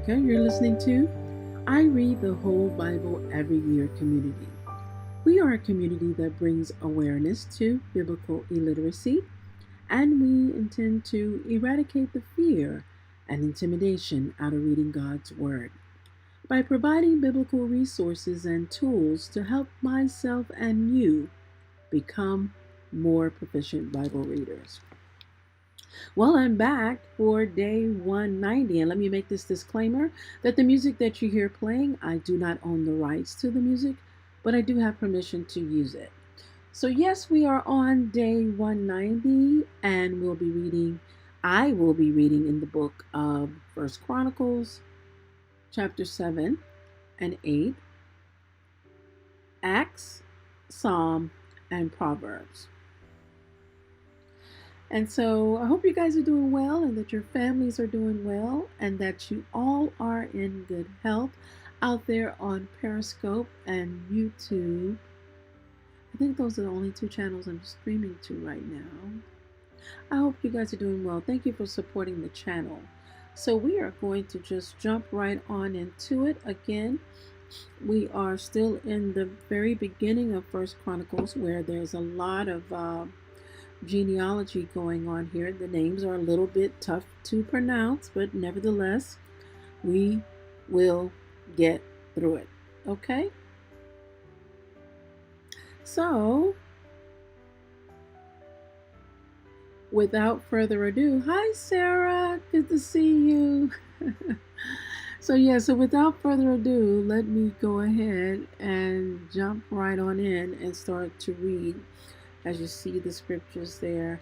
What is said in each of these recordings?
America. You're listening to I Read the Whole Bible Every Year community. We are a community that brings awareness to biblical illiteracy, and we intend to eradicate the fear and intimidation out of reading God's Word by providing biblical resources and tools to help myself and you become more proficient Bible readers. Well, I'm back for day 190, and let me make this disclaimer that the music that you hear playing, I do not own the rights to the music, but I do have permission to use it. So yes, we are on day 190, and I will be reading in the book of First Chronicles, chapter 7 and 8, Acts, Psalm, and Proverbs. And so I hope you guys are doing well and that your families are doing well and that you all are in good health out there on Periscope and YouTube. I think those are the only two channels I'm streaming to right now. I hope you guys are doing well. Thank you for supporting the channel. So we are going to just jump right on into it. Again, we are still in the very beginning of First Chronicles, where there's a lot of genealogy going on here. The names are a little bit tough to pronounce, but nevertheless, we will get through it. Okay? So, without further ado, hi Sarah, good to see you. So without further ado, let me go ahead and jump right on in and start to read as you see the scriptures there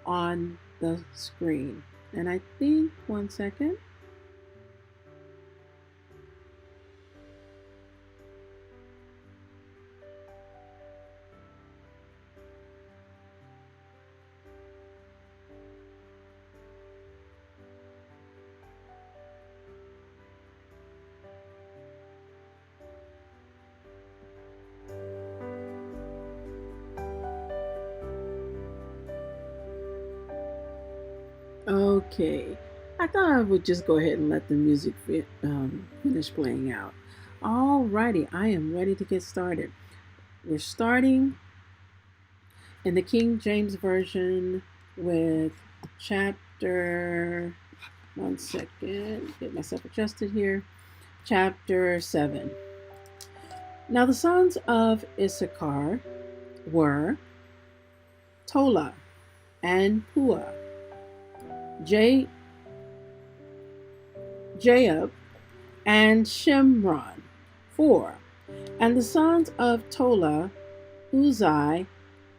on the screen. And I think, one second. Okay, I thought I would just go ahead and let the music finish playing out. Alrighty, I am ready to get started. We're starting in the King James Version with chapter, one second, get myself adjusted here, chapter 7. Now the sons of Issachar were Tola and Puah, Jaab, and Shimron, 4. And the sons of Tola, Uzai,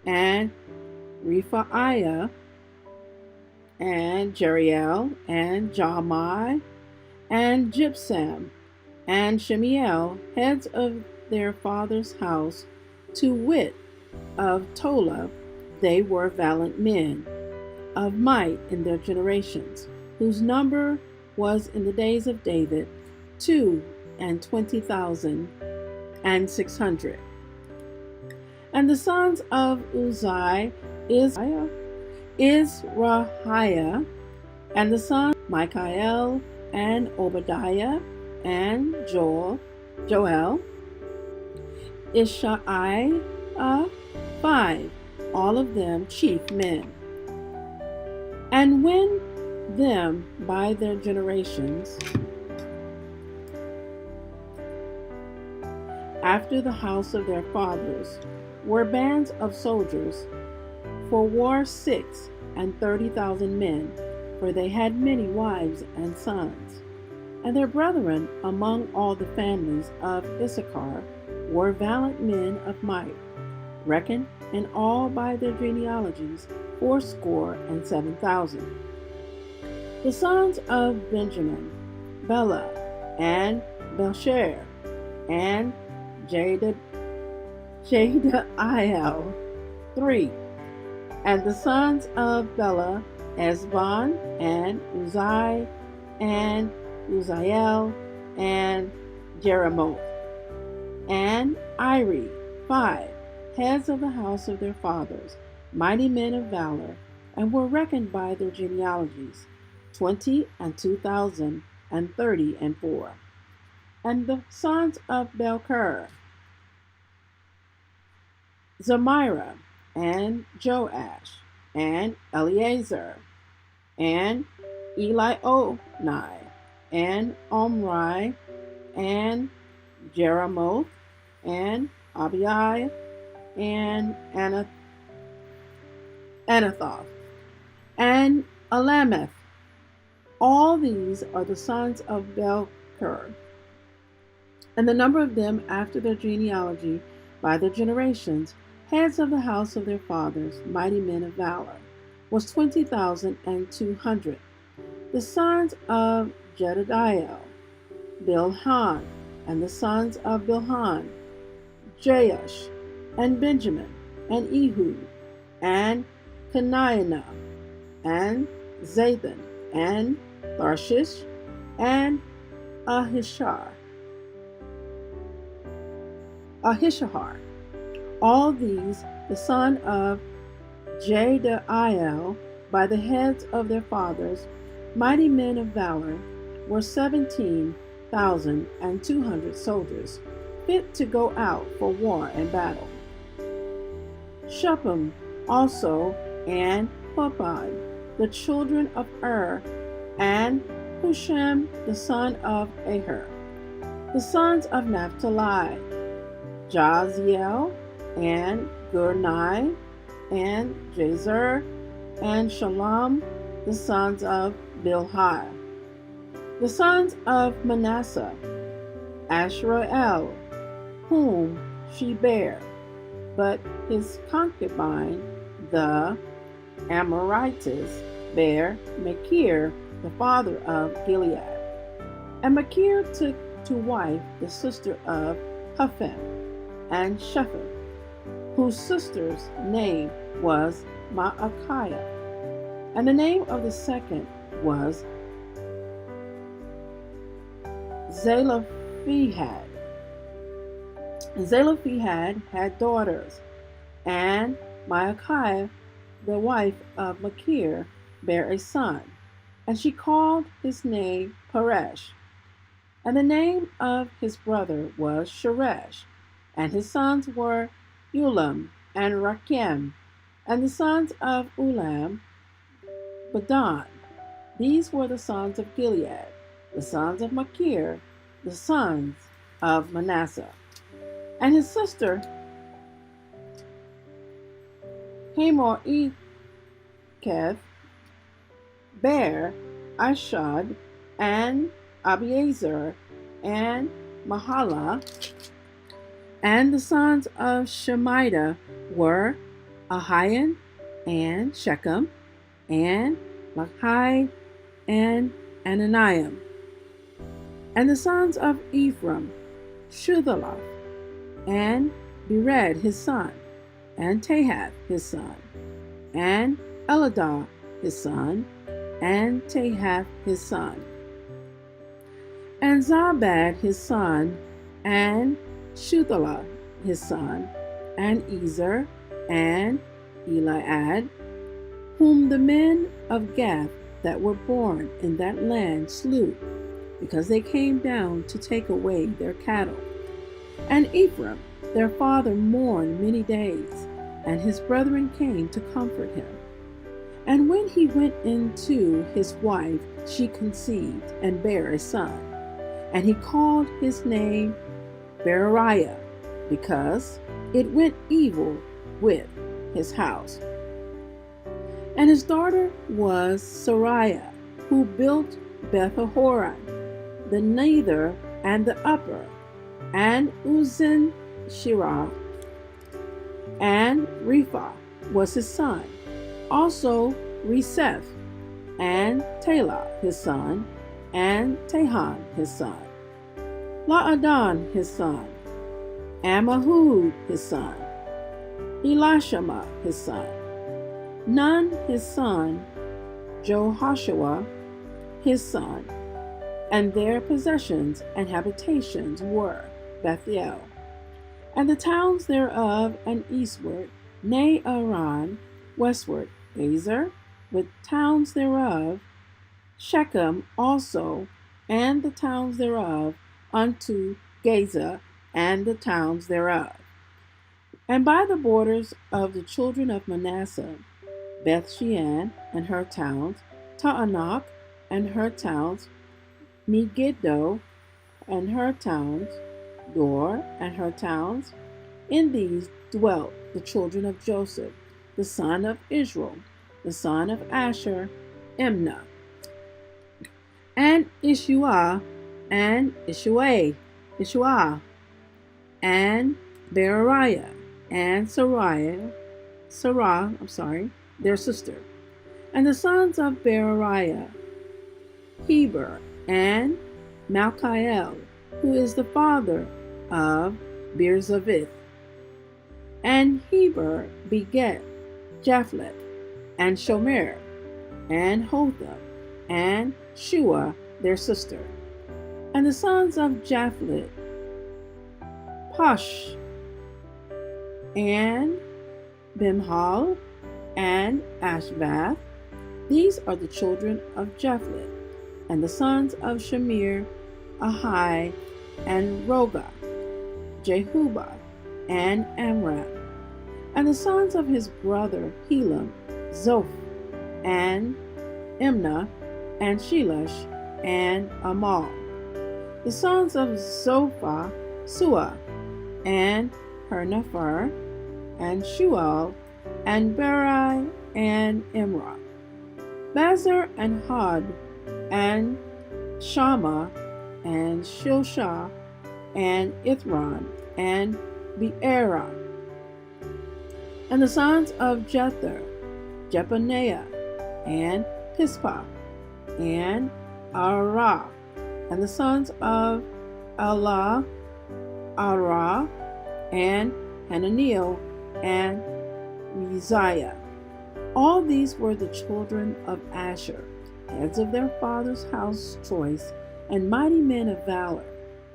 and Rephaiah, and Jeriel, and Jahmai, and Jibsam, and Shemiel, heads of their father's house, to wit, of Tola, they were valiant men, of might in their generations, whose number was in the days of David 22,600. And the sons of Uzai Israhiah, and the sons Michael and Obadiah and Joel, Ishaiah, 5, all of them chief men. And when them by their generations, after the house of their fathers, were bands of soldiers, for war 630,000 men, for they had many wives and sons. And their brethren among all the families of Issachar were valiant men of might, reckoned in all by their genealogies 77,000. The sons of Benjamin, Bela, and Belshir, and Jediael, 3. And the sons of Bela, Esbon, and Uzai, and Uzziel, and Jeremoth, and Iri, 5, heads of the house of their fathers, mighty men of valor, and were reckoned by their genealogies 22,000 130 and 4. And the sons of Belker, Zemira, and Joash, and Eleazar, and Elionai, and Omri, and Jeremoth, and Abiah, and Anathoth, and Alameth. All these are the sons of Belker, and the number of them after their genealogy by their generations, heads of the house of their fathers, mighty men of valor, was 20,200. The sons of Jedidiah, Bilhan, and the sons of Bilhan, Jeush, and Benjamin, and Ehud, and Kenaniah, and Zathan, and Tarshish, and Ahishahar. All these, the son of Jedidiah, by the heads of their fathers, mighty men of valor, were 17,200 soldiers, fit to go out for war and battle. Shuppim also, and Huppan, the children of and Husham, the son of Aher. The sons of Naphtali, Jaziel, and Gurnai, and Jazer, and Shalom, the sons of Bilhah. The sons of Manasseh, Ashrael, whom she bare, but his concubine, the Amorites, bare Machir, the father of Gilead. And Machir took to wife the sister of Hupham and Shephan, whose sister's name was Maacah, and the name of the second was Zelophehad. Zelophehad had daughters, and Maacah, the wife of Machir, bare a son, and she called his name Peresh. And the name of his brother was Sheresh, and his sons were Ulam and Rakem, and the sons of Ulam, Badan. These were the sons of Gilead, the sons of Machir, the sons of Manasseh. And his sister Hamoreketh bare Ashad, and Abiezer, and Mahalah. And the sons of Shemida were Ahian, and Shechem, and Lachi, and Ananiam. And the sons of Ephraim, Shuthelah, and Bered his son, and Tahath his son, and Eladah his son, and Tahath his son, and Zabad his son, and Shuthelah his son, and Ezer, and Eliad, whom the men of Gath that were born in that land slew, because they came down to take away their cattle. And Ephraim, their father, mourned many days, and his brethren came to comfort him. And when he went into his wife, she conceived and bare a son, and he called his name Beriah, because it went evil with his house. And his daughter was Sariah, who built Beth-horon, the nether and the upper, and Uzzen Shirah, and Rephah was his son, also Reseph, and Talah his son, and Tahan his son, Laadan his son, Ammihud his son, Elishama his son, Nun his son, Jehoshua his son, and their possessions and habitations were Bethel, and the towns thereof, and eastward Naaran, westward Gazer, with towns thereof, Shechem also, and the towns thereof, unto Gaza, and the towns thereof. And by the borders of the children of Manasseh, Beth Shean and her towns, Taanach and her towns, Megiddo and her towns, Dor and her towns. In these dwelt the children of Joseph, the son of Israel, the son of Asher, Imnah, and Ishua, and Ishua, and Beriah, and Sarah, their sister. And the sons of Beriah, Heber, and Malchiel, who is the father of Birzavith. And Heber begat Japhlet, and Shomer, and Hotham, and Shua, their sister. And the sons of Japhlet, Pash, and Bimhal, and Ashvath. These are the children of Japhlet. And the sons of Shamir, Ahai, and Roga, Jehubah, and Amram. And the sons of his brother Helam, Zoph, and Imnah, and Shelash, and Amal. The sons of Zophah, Sua, and Hernepher, and Shual, and Beri, and Imrah. Bezer, and Had, and Shammah, and Shilshah, and Ithran, and Beerah. And the sons of Jether, Jepaniah, and Pispa, and Arah. And the sons of Allah, Arah, and Hananiel, and Uzziah. All these were the children of Asher, heads of their father's house choice, and mighty men of valor,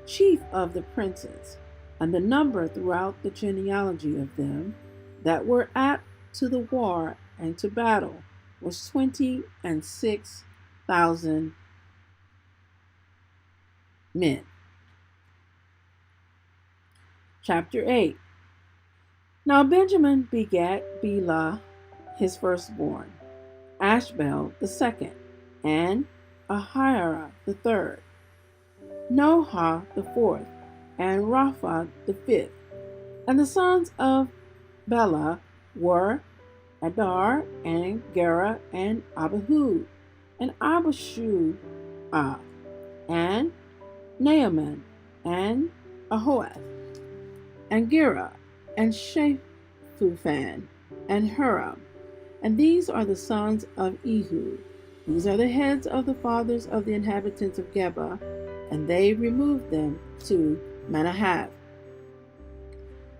chief of the princes. And the number throughout the genealogy of them that were apt to the war and to battle was 26,000 men. Chapter 8. Now Benjamin begat Bela, his firstborn, Ashbel the second, and Ahira the third, Noha the fourth, and Rapha the fifth. And the sons of Bela were Adar, and Gera, and Abihud, and Abishua, and Naaman, and Ahoath, and Gera, and Shephufan, and Huram. And these are the sons of Ehud. These are the heads of the fathers of the inhabitants of Geba, and they removed them to Manahath.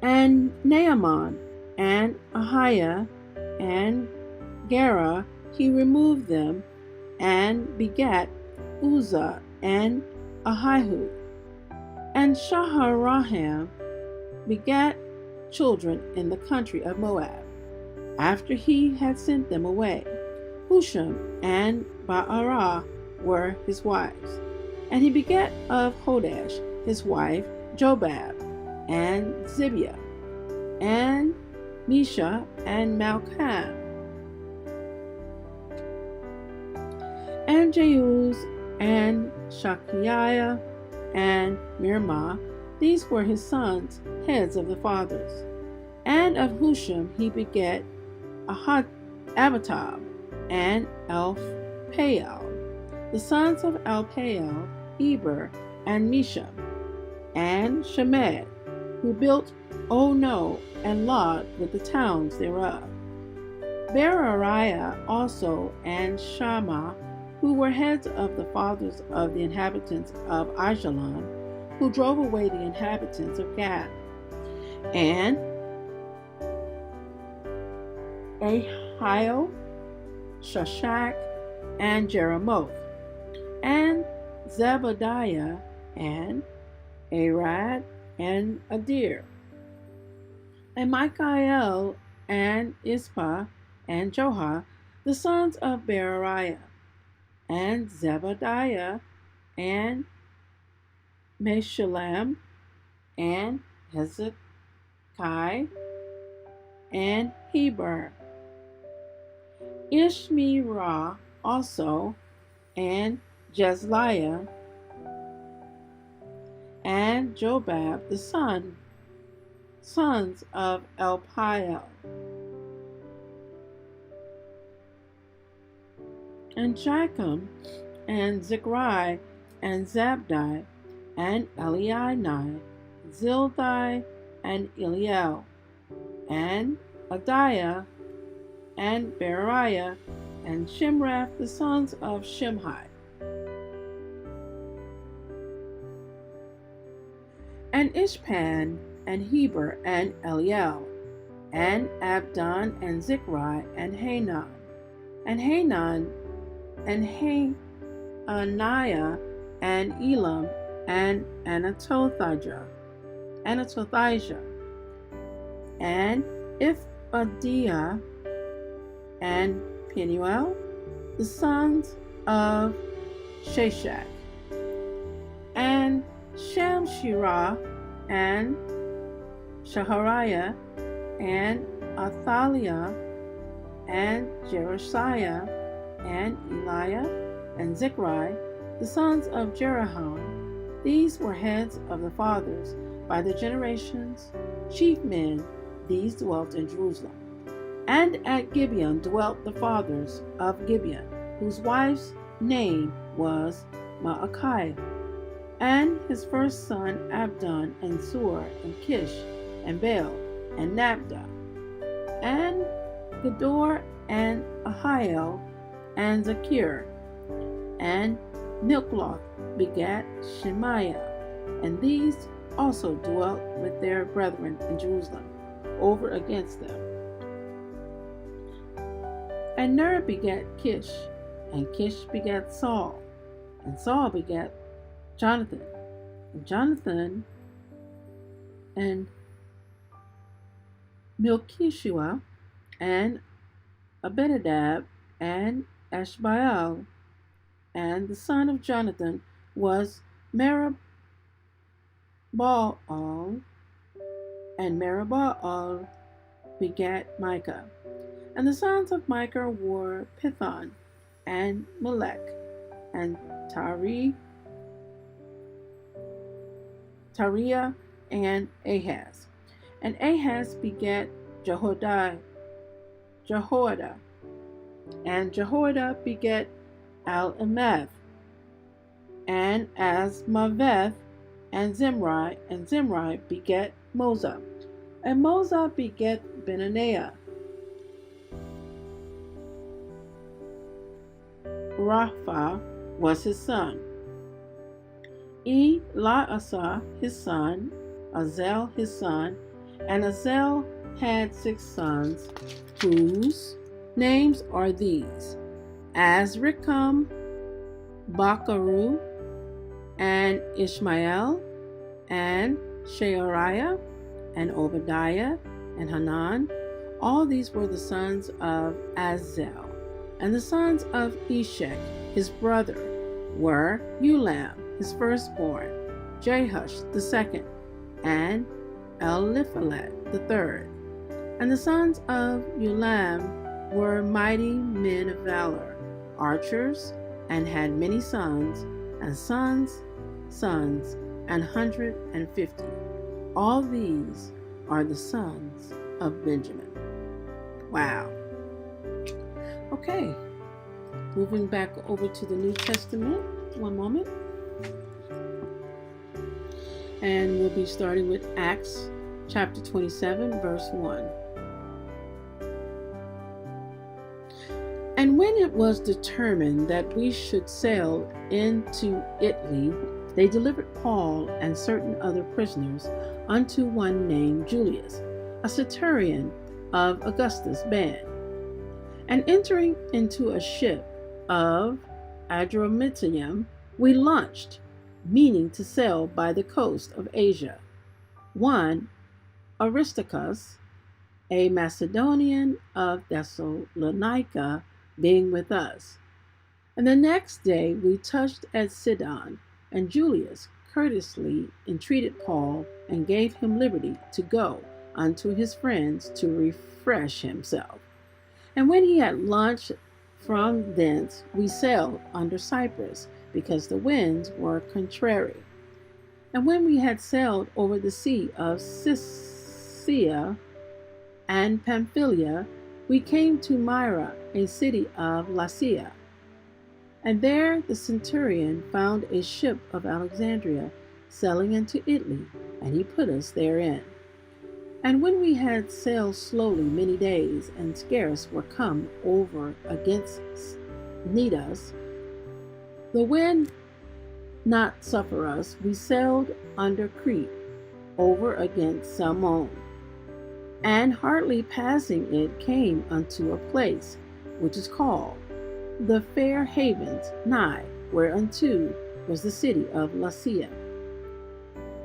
And Naaman, and Ahiah, and Gera, he removed them, and begat Uzzah, and Ahihud. And Shaharaham begat children in the country of Moab, after he had sent them away. Husham and Ba'arah were his wives. And he begat of Hodash his wife Jobab, and Zibiah, and Misha, and Malcham, and Jeuz, and Shakiah, and Mirmah. These were his sons, heads of the fathers. And of Husham he begat Abitab, and Elpaal. The sons of Elpaal, Eber, and Misham, and Shemed, who built Ono and Lod with the towns thereof. Berariah also, and Shammah, who were heads of the fathers of the inhabitants of Ajalon, who drove away the inhabitants of Gath. And Ahio, Shashak, and Jeremoth, and Zebadiah, and Arad, and Adir, and Michael, and Ispa, and Joha, the sons of Berariah, and Zebadiah, and Meshullam, and Hezekiah, and Heber. Ishmirah also, and Jezliah, and Jobab the sons of Elpiel, and Jachim, and Zichri, and Zabdi, and Eliani, Zildai, and Eliel, and Adiah, and Beriah, and Shimrath the sons of Shimhi, and Ishpan, and Heber, and Eliel, and Abdon, and Zichri, and Hanan, and Hananiah, and Elam, and Anatothijah, and Iphadia, and Penuel, the sons of Shashak, and Shamshirah, and Shahariah, and Athaliah, and Jerushiah, and Eliah, and Zichri, the sons of Jeroham. These were heads of the fathers by the generations, chief men. These dwelt in Jerusalem. And at Gibeon dwelt the fathers of Gibeon, whose wife's name was Maacah, and his first son Abdon, and Zur, and Kish, and Baal, and Nabda, and Gedor, and Ahiel, and Zakir, and Milcloth begat Shemaiah, and these also dwelt with their brethren in Jerusalem, over against them. And Ner begat Kish, and Kish begat Saul, and Saul begat Jonathan, and Jonathan and Melchishua, and Abinadab, and Ashbaal, and the son of Jonathan was Meribbaal, and Meribbaal begat Micah. And the sons of Micah were Pithon, and Melech, and Tariah, and Ahaz. And Ahaz begat Jehoiada, and Jehoiada begat Al-Emeth, and Asmaveth, and Zimri begat Moza, and Moza begat Benaniah. Rapha was his son, Eleasah his son, Azel his son, and Azel had 6 sons, whose names are these: Azrikam, Bakaru, and Ishmael, and Sheariah, and Obadiah, and Hanan. All these were the sons of Azel. And the sons of Eshek, his brother, were Ulam, his firstborn, Jehush the second, and Eliphalet the third. And the sons of Ulam were mighty men of valor, archers, and had many sons, and sons, 150. All these are the sons of Benjamin. Wow. Okay, moving back over to the New Testament, one moment. And we'll be starting with Acts chapter 27, verse 1. And when it was determined that we should sail into Italy, they delivered Paul and certain other prisoners unto one named Julius, a centurion of Augustus' band. And entering into a ship of Adramyttium, we launched, meaning to sail by the coast of Asia. One, Aristarchus, a Macedonian of Thessalonica, being with us. And the next day we touched at Sidon, and Julius courteously entreated Paul and gave him liberty to go unto his friends to refresh himself. And when he had launched from thence, we sailed under Cyprus, because the winds were contrary. And when we had sailed over the sea of Sicily and Pamphylia, we came to Myra, a city of Lycia. And there the centurion found a ship of Alexandria sailing into Italy, and he put us therein. And when we had sailed slowly many days, and scarce were come over against Cnidus, the wind not suffer us, we sailed under Crete, over against Salmon, and hardly passing it came unto a place which is called the Fair Havens, nigh whereunto was the city of Lasea.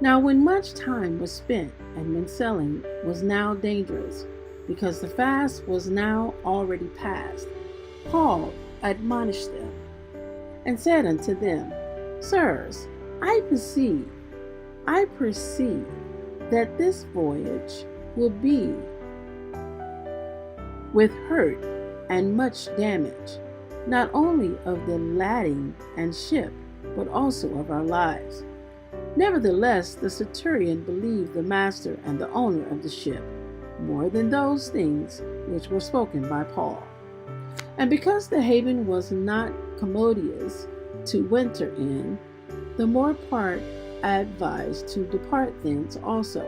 Now when much time was spent, and when sailing was now dangerous, because the fast was now already past, Paul admonished them, and said unto them, Sirs, I perceive that this voyage will be with hurt and much damage, not only of the lading and ship, but also of our lives. Nevertheless, the centurion believed the master and the owner of the ship more than those things which were spoken by Paul. And because the haven was not commodious to winter in, the more part advised to depart thence also,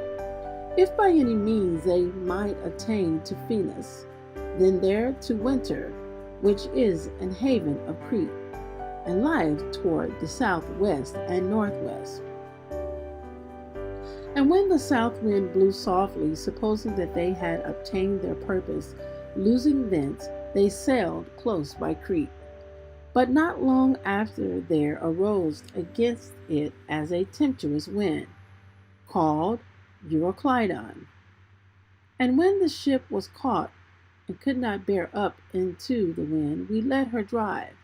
if by any means they might attain to Phoenix, then there to winter, which is an haven of Crete, and lieth toward the southwest and northwest. And when the south wind blew softly, supposing that they had obtained their purpose, losing thence, they sailed close by Crete. But not long after there arose against it as a tempestuous wind, called Euroclydon. And when the ship was caught and could not bear up into the wind, we let her drive.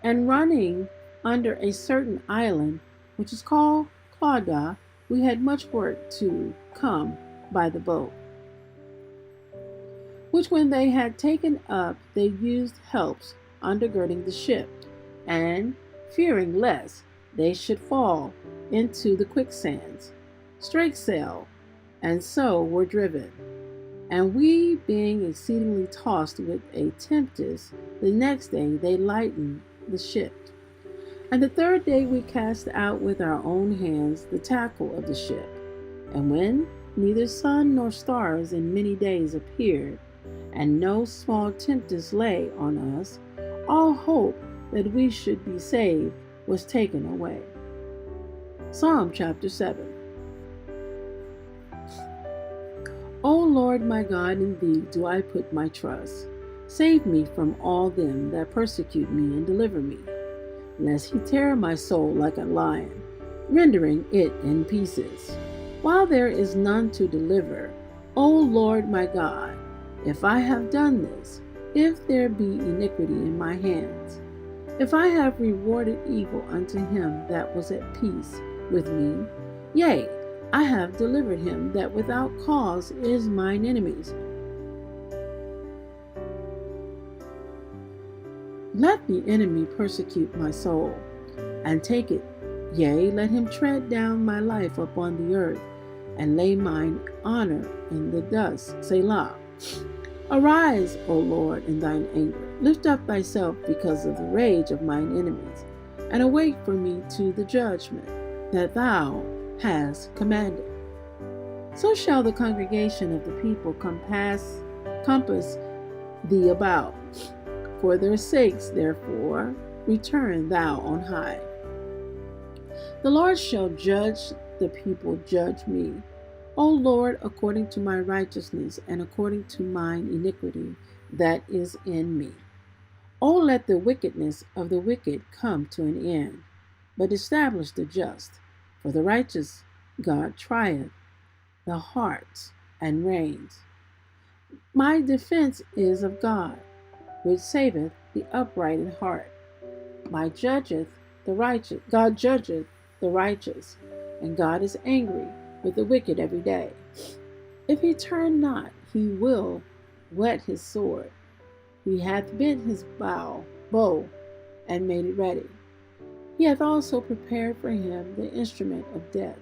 And running under a certain island, which is called Clauda, we had much work to come by the boat, which when they had taken up, they used helps undergirding the ship, and fearing lest they should fall into the quicksands, strake sail, and so were driven. And we, being exceedingly tossed with a tempest, the next day they lightened the ship. And the third day we cast out with our own hands the tackle of the ship. And when neither sun nor stars in many days appeared, and no small tempest lay on us, all hope that we should be saved was taken away. Psalm chapter 7. O Lord my God, in thee do I put my trust. Save me from all them that persecute me, and deliver me, lest he tear my soul like a lion, rendering it in pieces. While there is none to deliver, O Lord my God, if I have done this, if there be iniquity in my hands, if I have rewarded evil unto him that was at peace with me, yea, I have delivered him that without cause is mine enemies. Let the enemy persecute my soul, and take it, yea, let him tread down my life upon the earth, and lay mine honor in the dust. Selah. Arise, O Lord, in thine anger. Lift up thyself because of the rage of mine enemies, and awake for me to the judgment that thou hast commanded. So shall the congregation of the people compass thee about. For their sakes, therefore, return thou on high. The Lord shall judge the people, judge me. O Lord, according to my righteousness and according to mine iniquity that is in me. O let the wickedness of the wicked come to an end, but establish the just. For the righteous God trieth the hearts and reins. My defense is of God, which saveth the upright in heart. My judgeth the righteous. God judgeth the righteous, and God is angry with the wicked every day. If he turn not, he will whet his sword. He hath bent his bow, and made it ready. He hath also prepared for him the instrument of death.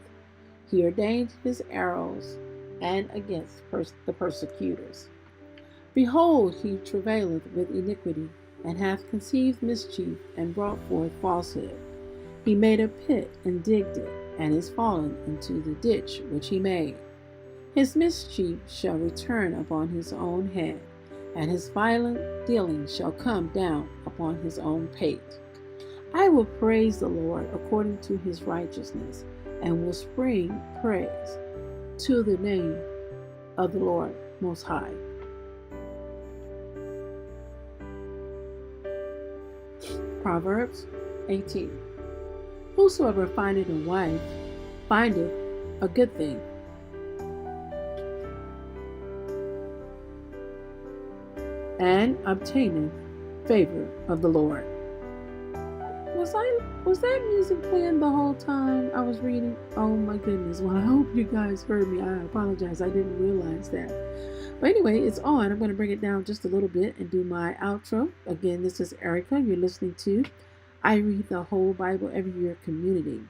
He ordained his arrows and against the persecutors. Behold, he travaileth with iniquity, and hath conceived mischief, and brought forth falsehood. He made a pit, and digged it, and is fallen into the ditch which he made. His mischief shall return upon his own head, and his violent dealing shall come down upon his own pate. I will praise the Lord according to his righteousness, and will spring praise to the name of the Lord Most High. Proverbs 18. Whosoever findeth a wife findeth a good thing, and obtaineth favor of the Lord. Was that music playing the whole time I was reading? Oh my goodness. Well, I hope you guys heard me. I apologize. I didn't realize that. But anyway, it's on. I'm going to bring it down just a little bit and do my outro. Again, this is Erica. You're listening to I Read the Whole Bible Every Year Community.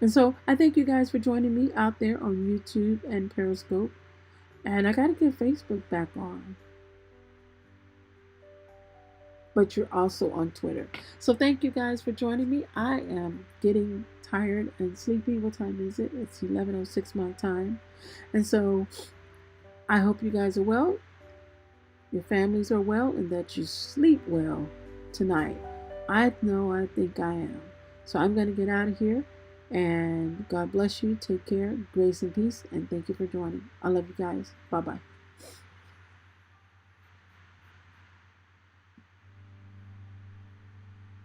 And so I thank you guys for joining me out there on YouTube and Periscope. And I got to get Facebook back on. But you're also on Twitter. So thank you guys for joining me. I am getting tired and sleepy. What time is it? It's 11:06 my time. And so I hope you guys are well, your families are well, and that you sleep well tonight. I think I am. So I'm going to get out of here. And God bless you. Take care. Grace and peace. And thank you for joining. I love you guys. Bye-bye.